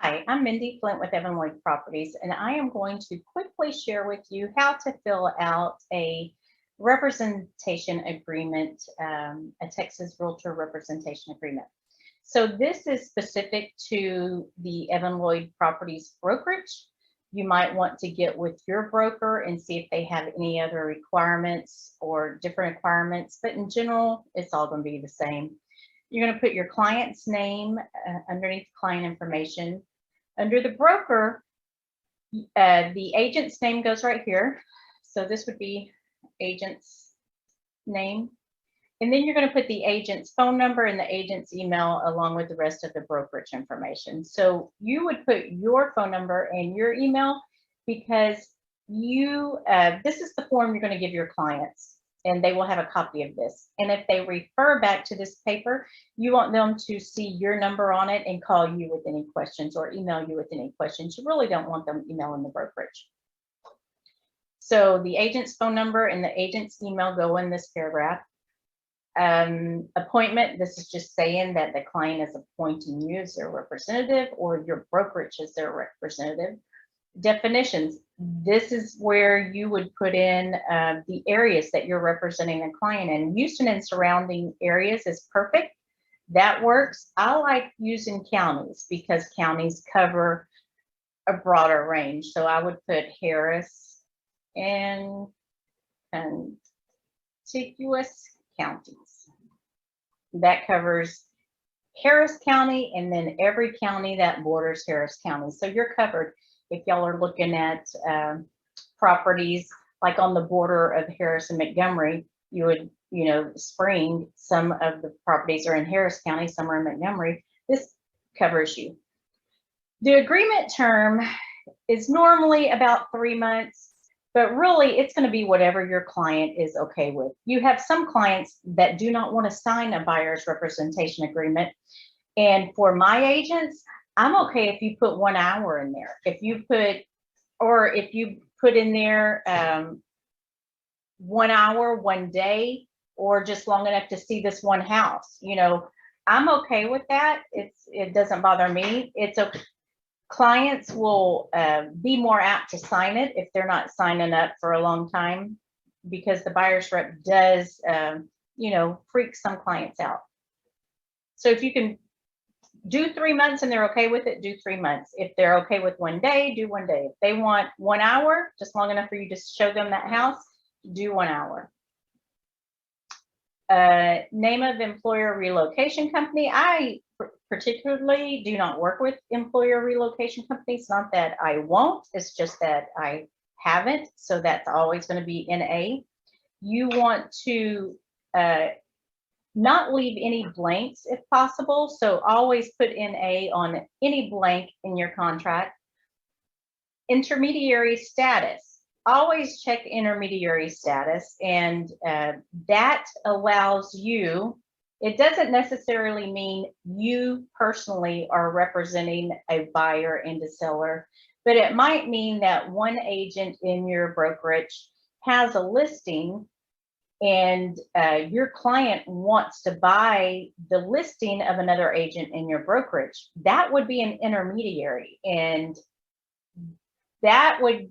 Hi, I'm Mindy Flint with Evan Lloyd Properties, and I am going to quickly share with you how to fill out a representation agreement, a Texas Realtor representation agreement. So this is specific to the Evan Lloyd Properties brokerage. You might want to get with your broker and see if they have any other requirements or different requirements, but in general, it's all going to be the same. You're going to put your client's name underneath client information. Under the broker, the agent's name goes right here. So this would be agent's name. And then you're going to put the agent's phone number and the agent's email along with the rest of the brokerage information. So you would put your phone number and your email because this is the form you're going to give your clients, and they will have a copy of this. And if they refer back to this paper, you want them to see your number on it and call you with any questions or email you with any questions. You really don't want them emailing the brokerage. So the agent's phone number and the agent's email go in this paragraph. Appointment, this is just saying that the client is appointing you as their representative or your brokerage as their representative. Definitions, this is where you would put in the areas that you're representing the client in. Houston and surrounding areas is perfect. That works. I like using counties because counties cover a broader range. So I would put Harris and contiguous counties. That covers Harris County and then every county that borders Harris County. So you're covered. If y'all are looking at properties like on the border of Harris and Montgomery, you would, Spring, some of the properties are in Harris County, some are in Montgomery. This covers you. The agreement term is normally about 3 months, but really it's going to be whatever your client is okay with. You have some clients that do not want to sign a buyer's representation agreement. And for my agents, I'm okay if you put 1 hour in there. If you put in there 1 hour, 1 day, or just long enough to see this one house, I'm okay with that. It doesn't bother me. It's okay. Clients will be more apt to sign it if they're not signing up for a long time, because the buyer's rep does, freak some clients out. So if you can do 3 months and they're okay with it, do 3 months. If they're okay with 1 day, do 1 day. If they want 1 hour, just long enough for you to show them that house, do 1 hour. Name of employer relocation company. I particularly do not work with employer relocation companies. Not that I won't, it's just that I haven't. So that's always going to be NA. You want to not leave any blanks if possible. So always put NA on any blank in your contract. Intermediary status. Always check intermediary status, and that allows you, it doesn't necessarily mean you personally are representing a buyer and a seller, but it might mean that one agent in your brokerage has a listing and your client wants to buy the listing of another agent in your brokerage. That would be an intermediary, and that would,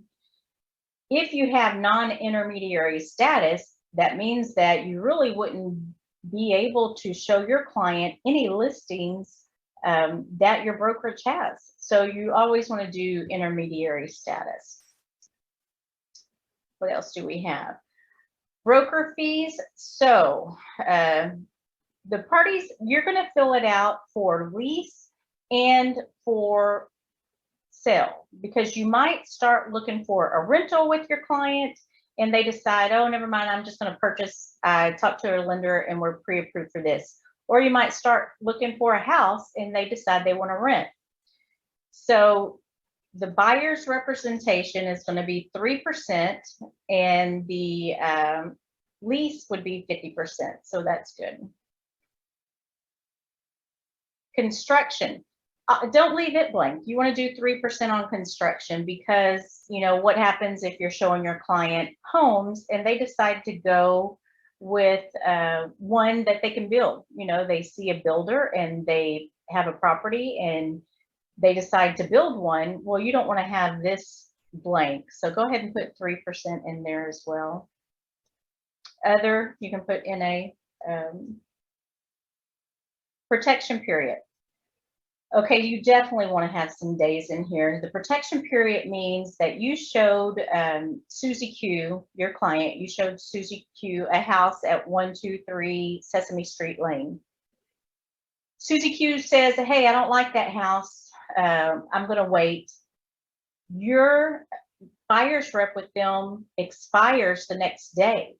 if you have non-intermediary status, that means that you really wouldn't be able to show your client any listings that your brokerage has. So you always want to do intermediary status. What else do we have? Broker fees. So the parties, you're going to fill it out for lease and for sale, because you might start looking for a rental with your client and they decide, oh, never mind, I'm just going to purchase. I talked to a lender and we're pre-approved for this. Or you might start looking for a house and they decide they want to rent. So the buyer's representation is going to be 3% and the lease would be 50%. So that's good. Construction. Don't leave it blank. You want to do 3% on construction, because what happens if you're showing your client homes and they decide to go with one that they can build. They see a builder and they have a property and they decide to build one, well, you don't want to have this blank. So go ahead and put 3% in there as well. Other, you can put in a protection period. Okay, you definitely want to have some days in here. The protection period means that you showed Susie Q, your client, you showed Susie Q a house at 123 Sesame Street Lane. Susie Q says, hey, I don't like that house. I'm going to wait. Your buyer's rep with them expires the next day.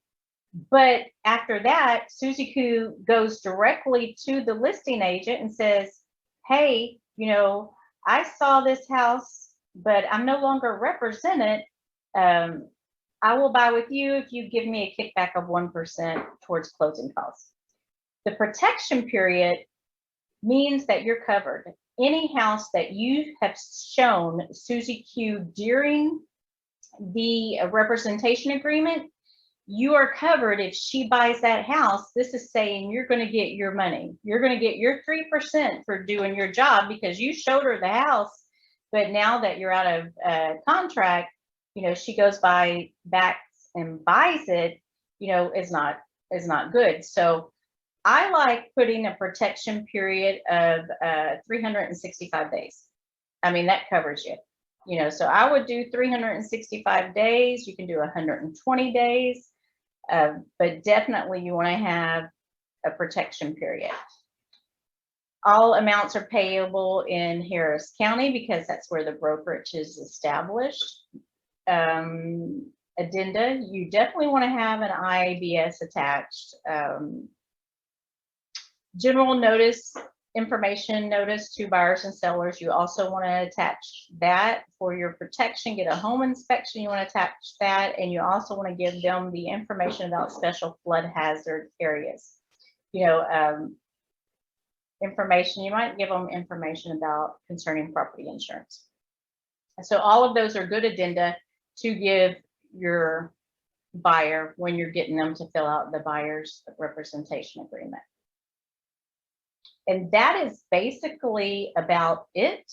But after that, Susie Q goes directly to the listing agent and says, hey, you know, I saw this house, but I'm no longer represented. I will buy with you if you give me a kickback of 1% towards closing costs. The protection period means that you're covered. Any house that you have shown Susie Q during the representation agreement, you are covered. If she buys that house, this is saying you're going to get your money. You're going to get your 3% for doing your job because you showed her the house. But now that you're out of contract, you know, she goes back and buys it, you know, is not good. So I like putting a protection period of 365 days. I mean, that covers you. You know, so I would do 365 days. You can do 120 days. But definitely you want to have a protection period. All amounts are payable in Harris County because that's where the brokerage is established. Addenda, you definitely want to have an IABS attached. General notice, information notice to buyers and sellers. You also want to attach that for your protection. Get a home inspection, you want to attach that, and you also want to give them the information about special flood hazard areas. You know, information, you might give them information about concerning property insurance. And so all of those are good addenda to give your buyer when you're getting them to fill out the buyer's representation agreement. And that is basically about it.